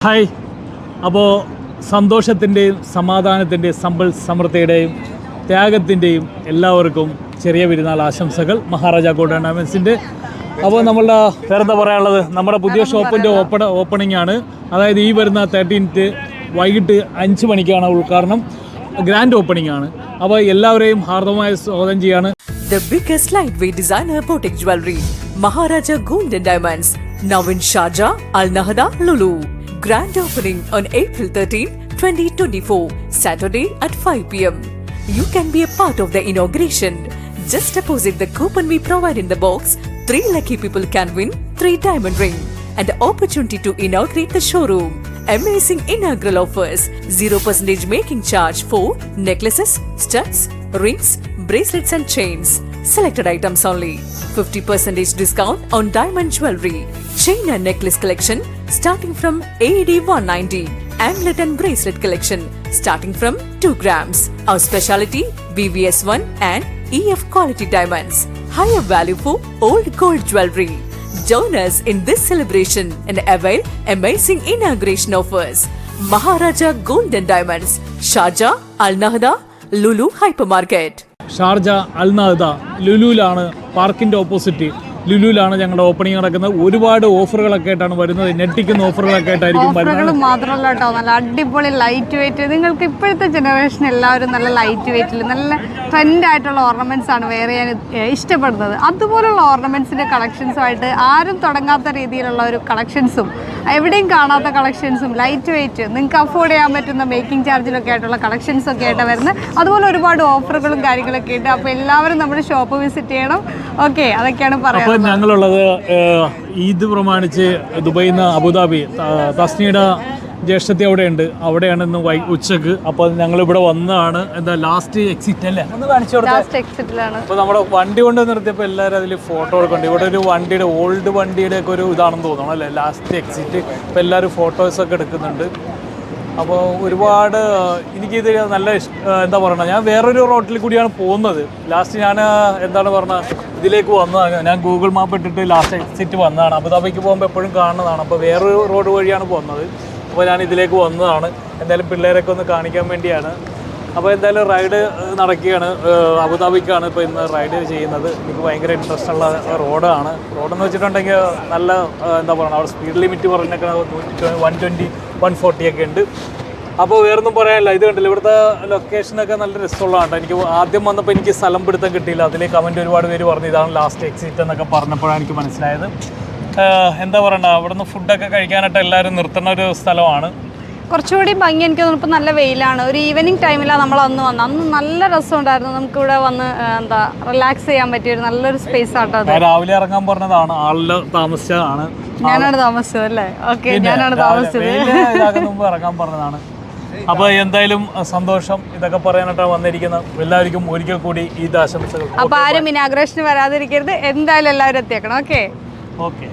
Hi. അപ്പോൾ സന്തോഷത്തിൻ്റെയും സമാധാനത്തിൻ്റെയും സമ്പൽ സമൃദ്ധിയുടെയും ത്യാഗത്തിൻ്റെയും എല്ലാവർക്കും ചെറിയ പെരുന്നാൾ ആശംസകൾ മഹാരാജ ഗോൾഡ് ഡയമണ്ട്സിൻ്റെ. അപ്പോൾ നമ്മളുടെ വേറെന്താ പറയാനുള്ളത്, നമ്മുടെ പുതിയ ഷോപ്പിൻ്റെ ഓപ്പണിംഗ് ആണ്. അതായത് ഈ വരുന്ന 13th വൈകിട്ട് 5 മണിക്കാണ് ഉദ്ഘാടനം. ഗ്രാൻഡ് ഓപ്പണിംഗ് ആണ്. അപ്പോൾ എല്ലാവരെയും ഹാർദവമായി സ്വാഗതം ചെയ്യാണ്. The biggest lightweight designer boutique jewelry, Maharaja Gold and Diamonds, now in Sharjah, Al Nahda, Lulu. Grand opening on April 13, 2024, Saturday at 5 p.m. You can be a part of the inauguration. Just deposit the coupon we provide in the box. 3 lucky people can win 3 diamond ring and the opportunity to inaugurate the showroom. Amazing inaugural offers. 0% making charge for necklaces, studs, rings, bracelets and chains. Selected items only. 50% discount on diamond jewelry. Chain and necklace collection starting from AED 190. Amulet and bracelet collection starting from 2 grams. Our specialty BVS 1 and EF quality diamonds. Higher value for old gold jewelry. Join us in this celebration and avail amazing inauguration offers. Maharaja Gold and Diamonds, Sharjah, Al Nahda, Lulu Hypermarket. Sharjah Al Nahda ലുലുവിലാണ്, പാർക്കിൻ്റെ opposite ലുലുവിലാണ് ഞങ്ങളുടെ opening നടക്കുന്നത്. ഒരുപാട് ഓഫറുകളൊക്കെ ആയിട്ടാണ് വരുന്നത്. ഞെട്ടിക്കുന്ന ഓഫറുകളൊക്കെ ആയിട്ടായിരിക്കും വരുന്നത്. മാത്രമല്ല കേട്ടോ, നല്ല അടിപൊളി ലൈറ്റ് വെയിറ്റ്. നിങ്ങൾക്ക് ഇപ്പോഴത്തെ ജനറേഷൻ എല്ലാവരും നല്ല ലൈറ്റ് വെയിറ്റിൽ നല്ല ട്രെൻഡ് ആയിട്ടുള്ള ഓർണമെന്റ്സ് ആണ് വെയർ ചെയ്യാൻ ഇഷ്ടപ്പെടുന്നത്. അതുപോലുള്ള ഓർണമെന്റ്സിന്റെ കളക്ഷൻസുമായിട്ട് ആരും തുടങ്ങാത്ത രീതിയിലുള്ള ഒരു കളക്ഷൻസും എവിടെയും കാണാത്ത കളക്ഷൻസും ലൈറ്റ് വെയിറ്റ് നിങ്ങൾക്ക് അഫോർഡ് ചെയ്യാൻ പറ്റുന്ന മേക്കിംഗ് ചാർജിലൊക്കെ ആയിട്ടുള്ള കളക്ഷൻസ് ഒക്കെ ആയിട്ടാണ് വരുന്നത്. അതുപോലെ ഒരുപാട് ഓഫറുകളും കാര്യങ്ങളൊക്കെ ഉണ്ട്. അപ്പോൾ എല്ലാവരും നമ്മുടെ ഷോപ്പ് വിസിറ്റ് ചെയ്യണം. ഓക്കെ, അതൊക്കെയാണ് പറയുന്നത്. അപ്പോൾ ഞങ്ങളുള്ളത് ഈദ് പ്രമാണിച്ച് ദുബൈയിൽ നിന്ന് അബുദാബി തസ്നിയുടെ ജ്യേഷ്ഠത്തി അവിടെ ഉണ്ട്. അവിടെയാണ് ഇന്ന് ഉച്ചക്ക്. അപ്പോൾ ഞങ്ങളിവിടെ വന്നതാണ്. എന്താ ലാസ്റ്റ് എക്സിറ്റ് അല്ലേ, ഒന്ന് കാണിച്ചു കൊടുത്തത്. അപ്പോൾ നമ്മുടെ വണ്ടി കൊണ്ട് നിർത്തിയപ്പോൾ എല്ലാവരും അതിൽ ഫോട്ടോ എടുക്കുന്നുണ്ട്. ഇവിടെ ഒരു വണ്ടിയുടെ ഓൾഡ് വണ്ടിയുടെ ഒക്കെ ഒരു ഇതാണെന്ന് തോന്നണം അല്ലേ, ലാസ്റ്റ് എക്സിറ്റ്. ഇപ്പോൾ എല്ലാവരും ഫോട്ടോസൊക്കെ എടുക്കുന്നുണ്ട്. അപ്പോൾ ഒരുപാട് എനിക്കിത് നല്ല എന്താ പറയുക, ഞാൻ വേറൊരു റോട്ടിൽ കൂടിയാണ് പോകുന്നത്. ലാസ്റ്റ് ഞാൻ എന്താണ് പറഞ്ഞത്, ഇതിലേക്ക് വന്നതാണ്. ഞാൻ ഗൂഗിൾ മാപ്പ് ഇട്ടിട്ട് ലാസ്റ്റ് എക്സിറ്റ് വന്നതാണ്. അബുദാബിക്ക് പോകുമ്പോൾ എപ്പോഴും കാണുന്നതാണ്. അപ്പോൾ വേറൊരു റോഡ് വഴിയാണ് പോകുന്നത്. അപ്പോൾ ഞാൻ ഇതിലേക്ക് വന്നതാണ്. എന്തായാലും പിള്ളേരൊക്കെ ഒന്ന് കാണിക്കാൻ വേണ്ടിയാണ്. അപ്പോൾ എന്തായാലും റൈഡ് നടക്കുകയാണ്. അബുദാബിക്കാണ് ഇപ്പോൾ ഇന്ന് റൈഡ് ചെയ്യുന്നത്. എനിക്ക് ഭയങ്കര ഇൻട്രസ്റ്റ് ഉള്ള റോഡാണ്. റോഡെന്ന് വെച്ചിട്ടുണ്ടെങ്കിൽ നല്ല എന്താ പറയുക, അവിടെ സ്പീഡ് ലിമിറ്റ് പറഞ്ഞൊക്കെ 120, 140 ഒക്കെ ഉണ്ട്. അപ്പോൾ വേറൊന്നും പറയാനില്ല. ഇത് കണ്ടില്ല, ഇവിടുത്തെ ലൊക്കേഷനൊക്കെ നല്ല രസമുള്ളതാണ്. എനിക്ക് ആദ്യം വന്നപ്പോൾ എനിക്ക് സ്ഥലം പിടുത്തം കിട്ടിയില്ല. അതിൽ കമൻറ്റ് ഒരുപാട് പേര് പറഞ്ഞു ഇതാണ് ലാസ്റ്റ് എക്സിറ്റ് എന്നൊക്കെ പറഞ്ഞപ്പോഴാണ് എനിക്ക് മനസ്സിലായത്. എന്താ പറയണ്ട, അവിടെ നിന്ന് ഫുഡൊക്കെ കഴിക്കാനായിട്ട് എല്ലാവരും നിർത്തുന്ന ഒരു സ്ഥലമാണ്. കുറച്ചുകൂടി ഭംഗി എനിക്ക് തോന്നുന്നു. ഇപ്പം നല്ല വെയിലാണ്. ഒരു ഈവനിങ് ടൈമിലാണ് നമ്മൾ അന്ന് വന്നത്. അന്ന് നല്ല രസമുണ്ടായിരുന്നു. നമുക്കിവിടെ വന്ന് എന്താ റിലാക്സ് ചെയ്യാൻ പറ്റിയൊരു നല്ലൊരു സ്പേസ് ആട്ടോ. രാവിലെ ഇറങ്ങാൻ പറഞ്ഞതാണ്, ആളില് താമസിച്ചതാണ്. ഞാനാണ് താമസിച്ചത് അല്ലേ? ഓക്കെ, ഞാനാണ് താമസിച്ചത്. മുമ്പ് ഇറങ്ങാൻ പറഞ്ഞതാണ്. അപ്പോൾ എന്തായാലും സന്തോഷം. ഇതൊക്കെ പറയാനായിട്ടാണ് വന്നിരിക്കുന്നത്. എല്ലാവർക്കും ഒരിക്കൽ കൂടി ഈദ് ആശംസകൾ. അപ്പോൾ ആരും ഇനാഗ്രേഷന് വരാതിരിക്കരുത്. എന്തായാലും എല്ലാവരും എത്തിയേക്കണം. ഓക്കെ.